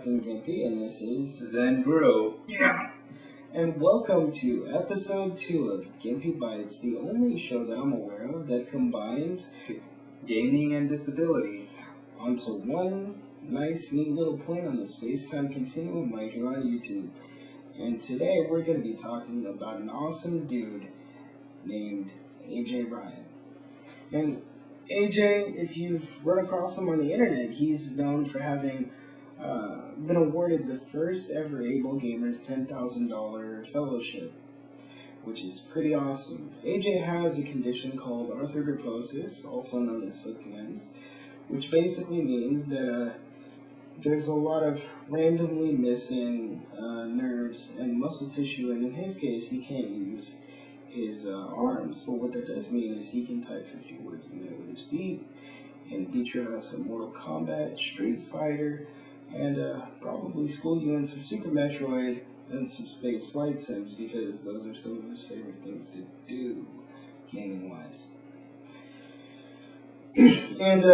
Captain Gimpy, and this is Zen Bro. Yeah. And welcome to episode 2 of Gimpy Bytes, the only show that I'm aware of that combines gaming and disability onto one nice, neat little point on the space-time continuum right here on YouTube. And today we're going to be talking about an awesome dude named AJ Ryan. And AJ, if you've run across him on the internet, he's known for having been awarded the first ever AbleGamers $10,000 fellowship, which is pretty awesome. AJ has a condition called arthrogryposis, also known as hook limbs, which basically means that there's a lot of randomly missing nerves and muscle tissue, and in his case, he can't use his arms. But what that does mean is he can type 50 words a minute with his feet and beat your ass at Mortal Kombat, Street Fighter, and probably school you in some Super Metroid and some space flight sims, because those are some of his favorite things to do, gaming-wise. And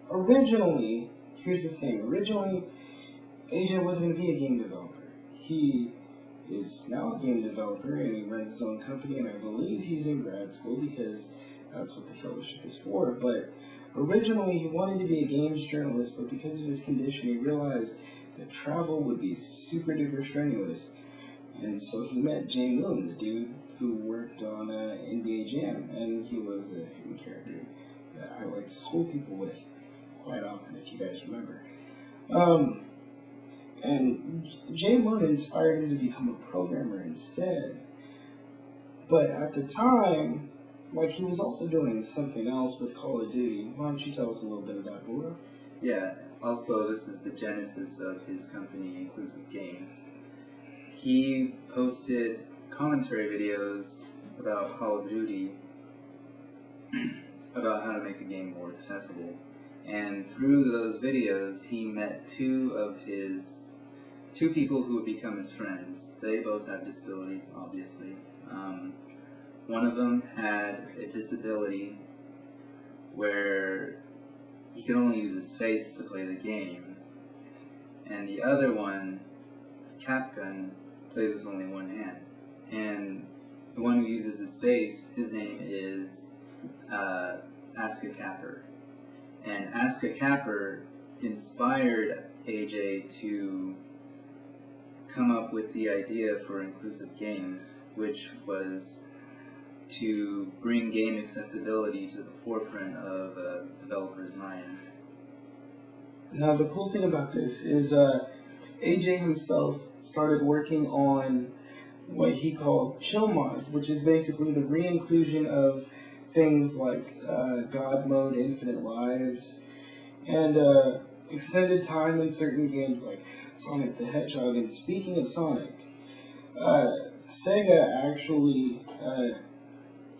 originally, here's the thing. Originally, AJ wasn't going to be a game developer. He is now a game developer, and he runs his own company, and I believe he's in grad school because that's what the fellowship is for. But originally, he wanted to be a games journalist, but because of his condition, he realized that travel would be super duper strenuous. And so he met Jay Moon, the dude who worked on NBA Jam, and he was the hidden character that I like to school people with quite often, if you guys remember. And Jay Moon inspired him to become a programmer instead. But at the time, he was also doing something else with Call of Duty. Why don't you tell us a little bit of that, Bora? Yeah, also this is the genesis of his company, Inclusive Games. He posted commentary videos about Call of Duty, about how to make the game more accessible. And through those videos, he met two people who would become his friends. They both have disabilities, obviously. One of them had a disability where he could only use his face to play the game. And the other one, Capgun, plays with only one hand. And the one who uses his face, his name is Aska Capper. And Aska Capper inspired AJ to come up with the idea for Inclusive Games, which was to bring game accessibility to the forefront of developers' minds. Now, the cool thing about this is AJ himself started working on what he called chill mods, which is basically the re-inclusion of things like God Mode, Infinite Lives, and extended time in certain games like Sonic the Hedgehog. And speaking of Sonic, Sega actually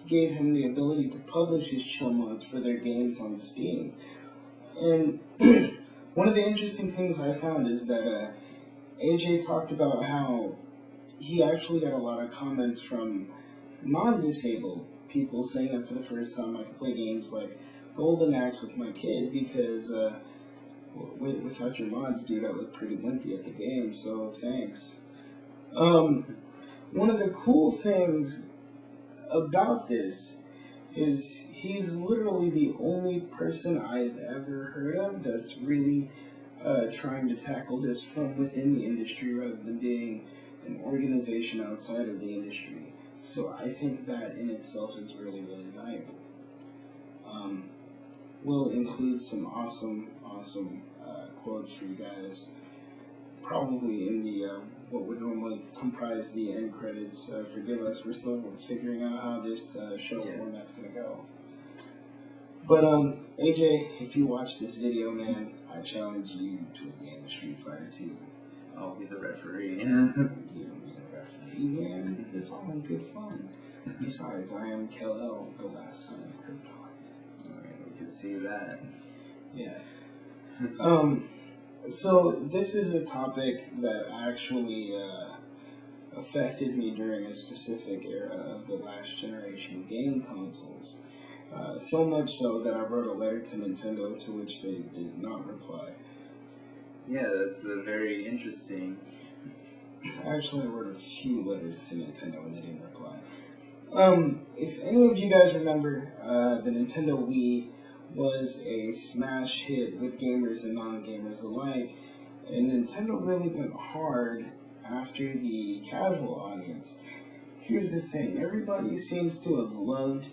gave him the ability to publish his chill mods for their games on Steam. And one of the interesting things I found is that AJ talked about how he actually got a lot of comments from non-disabled people saying that for the first time I could play games like Golden Axe with my kid, because without your mods, dude, I look pretty wimpy at the game, so thanks. One of the cool things about this is he's literally the only person I've ever heard of that's really trying to tackle this from within the industry rather than being an organization outside of the industry. So I think that in itself is really, really valuable. We'll include some awesome quotes for you guys, probably in the what would normally comprise the end credits. Forgive us, we're still figuring out how this show format's gonna go. But AJ, if you watch this video, man, I challenge you to a game of Street Fighter 2. I'll be the referee. You don't need a referee, man. It's all in good fun. Besides, I am Kal-El, the last son of Krypton. Alright, we can see that. Yeah. So this is a topic that actually affected me during a specific era of the last generation game consoles. So much so that I wrote a letter to Nintendo to which they did not reply. Yeah, that's very interesting. Actually, I wrote a few letters to Nintendo and they didn't reply. If any of you guys remember, the Nintendo Wii was a smash hit with gamers and non-gamers alike, and Nintendo really went hard after the casual audience. Here's the thing, everybody seems to have loved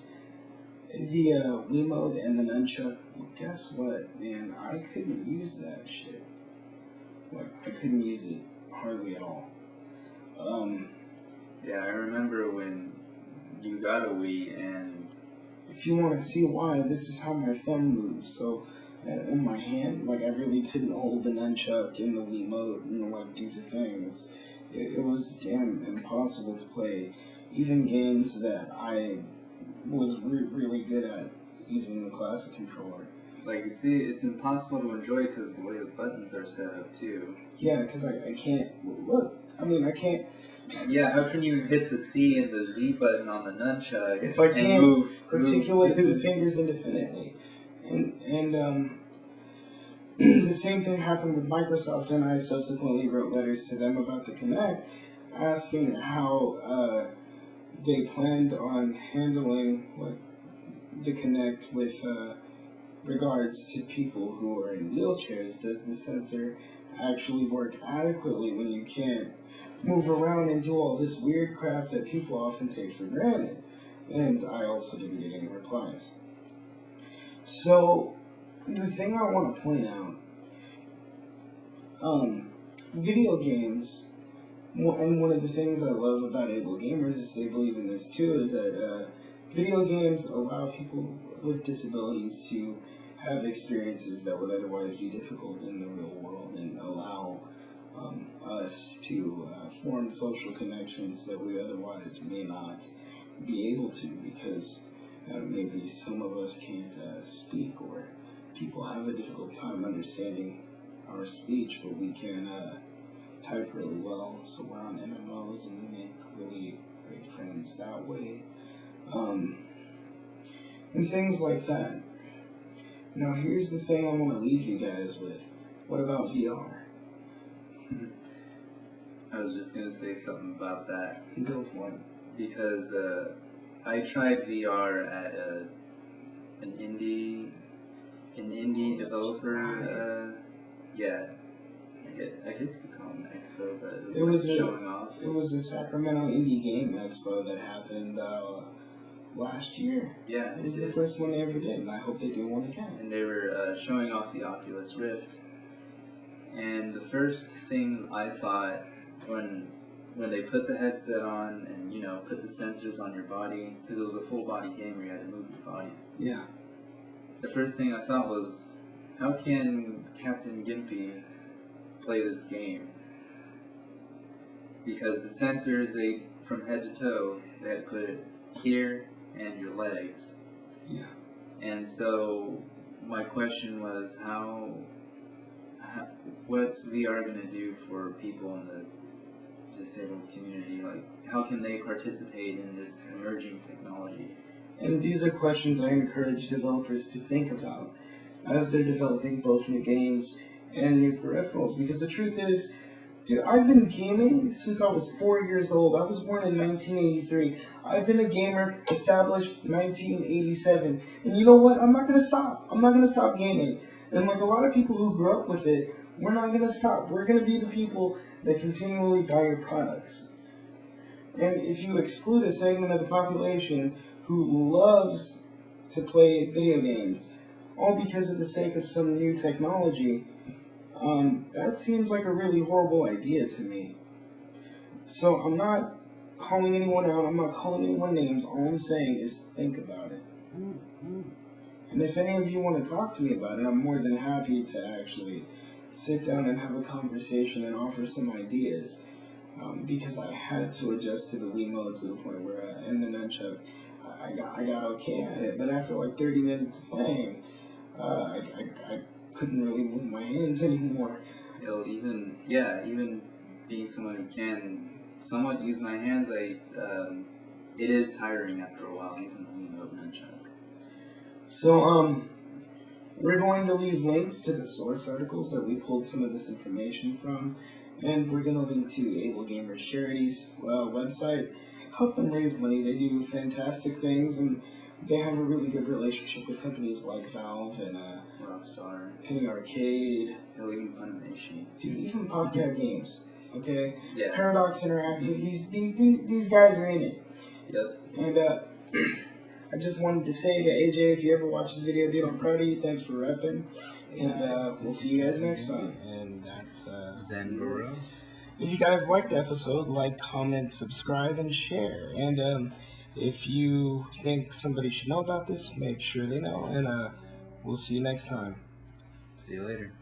the Wiimote and the nunchuck. Well, guess what, man? I couldn't use that shit. Like, I couldn't use it hardly at all. Yeah, I remember when you got a Wii, and if you want to see why, this is how my thumb moves. So, in my hand, like, I really couldn't hold the nunchuck in the Wiimote and, like, do the things. It was damn impossible to play. Even games that I was really good at using the classic controller. like, see, it's impossible to enjoy because the way the buttons are set up too. Yeah, because I can't, look, I mean, I can't. Yeah, how can you hit the C and the Z button on the nunchuck if I and can't articulate the fingers independently? And the same thing happened with Microsoft, and I subsequently wrote letters to them about the Kinect, asking how they planned on handling the Kinect with regards to people who are in wheelchairs. Does the sensor actually work adequately when you can't move around and do all this weird crap that people often take for granted? And I also didn't get any replies. So, the thing I want to point out, video games, and one of the things I love about AbleGamers is they believe in this too, is that video games allow people with disabilities to have experiences that would otherwise be difficult in the real world, and allow us to form social connections that we otherwise may not be able to, because maybe some of us can't speak, or people have a difficult time understanding our speech, but we can type really well, so we're on MMOs and we make really great friends that way, and things like that. Now here's the thing I want to leave you guys with. What about VR? I was just going to say something about that. Go for it. Because I tried VR at an indie developer. Yeah, I guess you could call it an expo, but it was showing off. It was a Sacramento Indie Game Expo that happened last year. Yeah, it was the first one they ever did, and I hope they do one again. And they were showing off the Oculus Rift. And the first thing I thought when they put the headset on and, you know, put the sensors on your body, because it was a full body game where you had to move your body. Yeah. The first thing I thought was, how can Captain Gimpy play this game? Because the sensors, from head to toe, they had to put it here and your legs. Yeah. And so my question was, what's VR going to do for people in the disabled community? Like, how can they participate in this emerging technology? And these are questions I encourage developers to think about as they're developing both new games and new peripherals. Because the truth is, dude, I've been gaming since I was 4 years old. I was born in 1983. I've been a gamer established 1987. And you know what? I'm not going to stop. I'm not going to stop gaming. And like a lot of people who grew up with it, we're not going to stop. We're going to be the people that continually buy your products. And if you exclude a segment of the population who loves to play video games, all because of the sake of some new technology, that seems like a really horrible idea to me. So I'm not calling anyone out, I'm not calling anyone names, all I'm saying is think about it. And if any of you want to talk to me about it, I'm more than happy to actually sit down and have a conversation and offer some ideas. Because I had to adjust to the Wiimote to the point where, and the nunchuck, I got okay at it. But after like 30 minutes of playing, I couldn't really move my hands anymore. Even being someone who can somewhat use my hands, it is tiring after a while using the Wiimote nunchuck. So, We're going to leave links to the source articles that we pulled some of this information from, and we're going to link to AbleGamers Charities website. Help them raise money. They do fantastic things, and they have a really good relationship with companies like Valve and Rockstar, Penny Arcade, even Funimation. Dude, even Popcat Games. Okay, Yeah. Paradox Interactive. These guys are in it. Yep. And I just wanted to say to AJ, if you ever watch this video, dude, I'm proud of you. Thanks for repping. And we'll see you guys next time. And that's Zenburo. If you guys liked the episode, like, comment, subscribe, and share. And if you think somebody should know about this, make sure they know. And we'll see you next time. See you later.